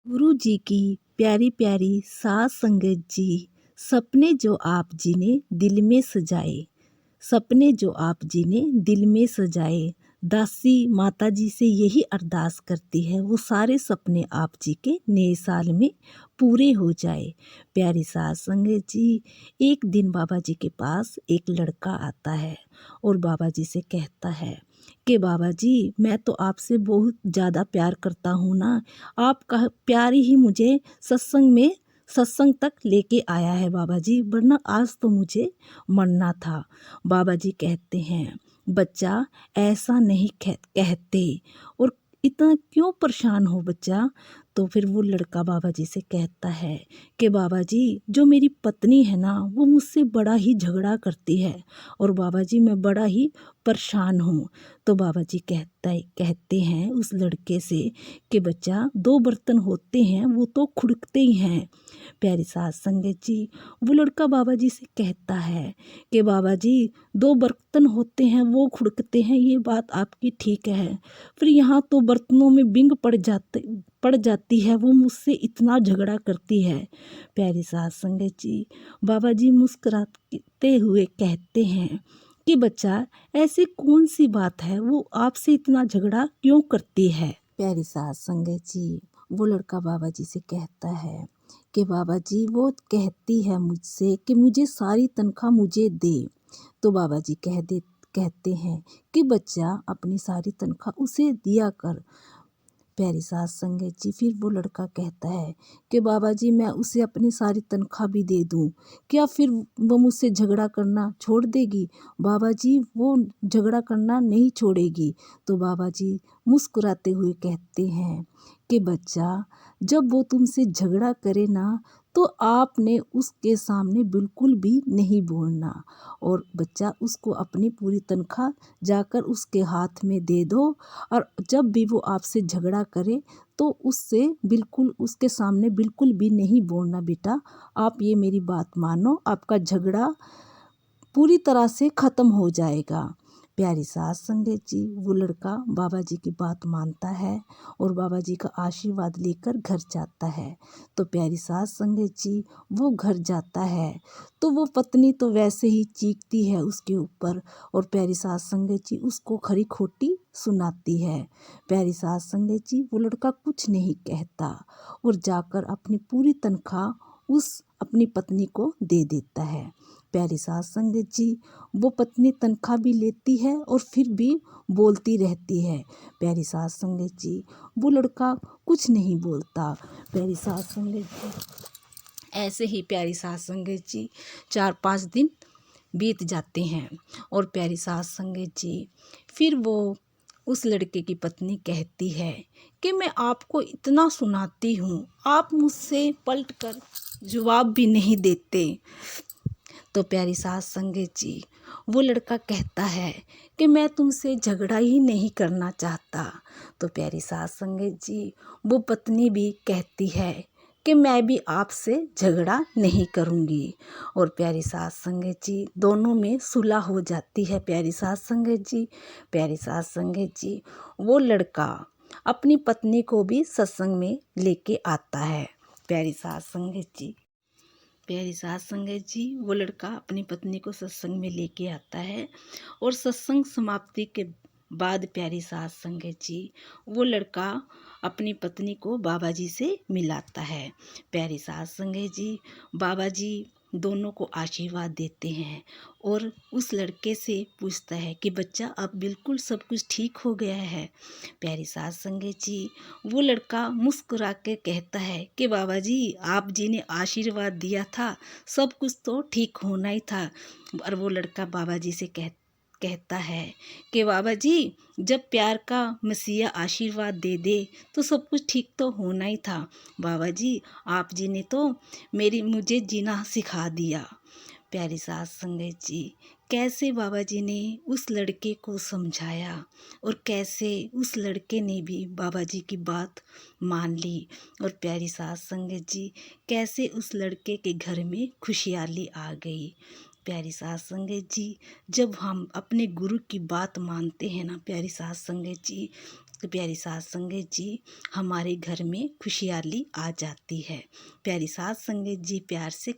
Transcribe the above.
गुरु जी की प्यारी प्यारी सास संगत जी, सपने जो आप जी ने दिल में सजाए, सपने जो आप जी ने दिल में सजाए, दासी माता जी से यही अरदास करती है वो सारे सपने आप जी के नए साल में पूरे हो जाए। प्यारी सास संगत जी, एक दिन बाबा जी के पास एक लड़का आता है और बाबा जी से कहता है कि बाबा जी, मैं तो आपसे बहुत ज़्यादा प्यार करता हूँ ना, आपका प्यार ही मुझे सत्संग तक लेके आया है बाबा जी, वरना आज तो मुझे मरना था। बाबा जी कहते हैं, बच्चा ऐसा नहीं कहते, और इतना क्यों परेशान हो बच्चा। तो फिर वो लड़का बाबा जी से कहता है कि बाबा जी, जो मेरी पत्नी है ना वो मुझसे बड़ा ही झगड़ा करती है और बाबा जी मैं बड़ा ही परेशान हूँ। तो बाबा जी कहते हैं उस लड़के से कि बच्चा, दो बर्तन होते हैं वो तो खुड़कते ही हैं। प्यारी सास संगत जी, वो लड़का बाबा जी से कहता है कि बाबा जी, दो बर्तन होते हैं वो खुड़कते हैं, ये बात आपकी ठीक है, फिर यहाँ तो बर्तनों में बिंग पड़ जाती है, वो मुझसे इतना झगड़ा करती है। प्यारी सास संगत जी, बाबा जी मुस्कुराते हुए कहते हैं कि बच्चा, ऐसी कौन सी बात है, वो आपसे इतना झगड़ा क्यों करती है। प्यारी सास संगत जी, वो लड़का बाबा जी से कहता है कि बाबा जी, वो कहती है मुझसे कि मुझे सारी तनख्वाह मुझे दे। तो बाबा जी कहते हैं कि बच्चा, अपनी सारी तनख्वाह उसे दिया कर। प्यारी सास संगत जी, फिर वो लड़का कहता है कि बाबा जी, मैं उसे अपनी सारी तनख्वाह भी दे दूं, क्या फिर वो मुझसे झगड़ा करना छोड़ देगी। बाबा जी, वो झगड़ा करना नहीं छोड़ेगी। तो बाबा जी मुस्कुराते हुए कहते हैं कि बच्चा, जब वो तुमसे झगड़ा करे ना, तो आपने उसके सामने बिल्कुल भी नहीं बोलना, और बच्चा उसको अपनी पूरी तनख्वाह जाकर उसके हाथ में दे दो, और जब भी वो आपसे झगड़ा करे तो उसके सामने बिल्कुल भी नहीं बोलना। बेटा, आप ये मेरी बात मानो, आपका झगड़ा पूरी तरह से ख़त्म हो जाएगा। प्यारी सास संगत जी, वो लड़का बाबा जी की बात मानता है और बाबा जी का आशीर्वाद लेकर घर जाता है। तो प्यारी सास संगत जी, वो घर जाता है तो वो पत्नी तो वैसे ही चीखती है उसके ऊपर, और प्यारी सास संगत जी उसको खरी खोटी सुनाती है। प्यारी सास संगत जी, वो लड़का कुछ नहीं कहता और जाकर अपनी पूरी तनख्वाह उस अपनी पत्नी को दे देता है। प्यारी सास संगत जी, वो पत्नी तनख्वाह भी लेती है और फिर भी बोलती रहती है। प्यारी सास संगत जी, वो लड़का कुछ नहीं बोलता। प्यारी सास संगत जी, ऐसे ही प्यारी सास संगत जी 4-5 दिन बीत जाते हैं और प्यारी सास संगत जी, फिर वो उस लड़के की पत्नी कहती है कि मैं आपको इतना सुनाती हूँ, आप मुझसे पलट कर जवाब भी नहीं देते। तो प्यारी सास संगत जी, वो लड़का कहता है कि मैं तुमसे झगड़ा ही नहीं करना चाहता। तो प्यारी सास संगत जी, वो पत्नी भी कहती है कि मैं भी आपसे झगड़ा नहीं करूँगी, और प्यारी सास संगत जी, दोनों में सुलह हो जाती है। प्यारी सास संगत जी, प्यारी सास संगत जी, वो लड़का अपनी पत्नी को भी सत्संग में लेके आता है। प्यारी सास संगत जी, प्यारी सास संगत जी, वो लड़का अपनी पत्नी को सत्संग में लेके आता है और सत्संग समाप्ति के बाद प्यारी सास संगत जी, वो लड़का अपनी पत्नी को बाबा जी से मिलाता है। प्यारी सास संगत जी, बाबा जी दोनों को आशीर्वाद देते हैं और उस लड़के से पूछता है कि बच्चा, अब बिल्कुल सब कुछ ठीक हो गया है। प्यारी सास संगत जी, वो लड़का मुस्कुरा के कहता है कि बाबा जी, आप जी ने आशीर्वाद दिया था, सब कुछ तो ठीक होना ही था। और वो लड़का बाबा जी से कहता है कि बाबा जी, जब प्यार का मसीहा आशीर्वाद दे दे तो सब कुछ ठीक तो होना ही था। बाबा जी, आप जी ने तो मुझे जीना सिखा दिया। प्यारी सास संगत जी, कैसे बाबा जी ने उस लड़के को समझाया और कैसे उस लड़के ने भी बाबा जी की बात मान ली, और प्यारी सास संगत जी, कैसे उस लड़के के घर में खुशहाली आ गई। प्यारी सास संगत जी, जब हम अपने गुरु की बात मानते हैं ना प्यारी सास संगत जी, तो प्यारी सास संगत जी हमारे घर में खुशहाली आ जाती है। प्यारी सास संगत जी प्यार से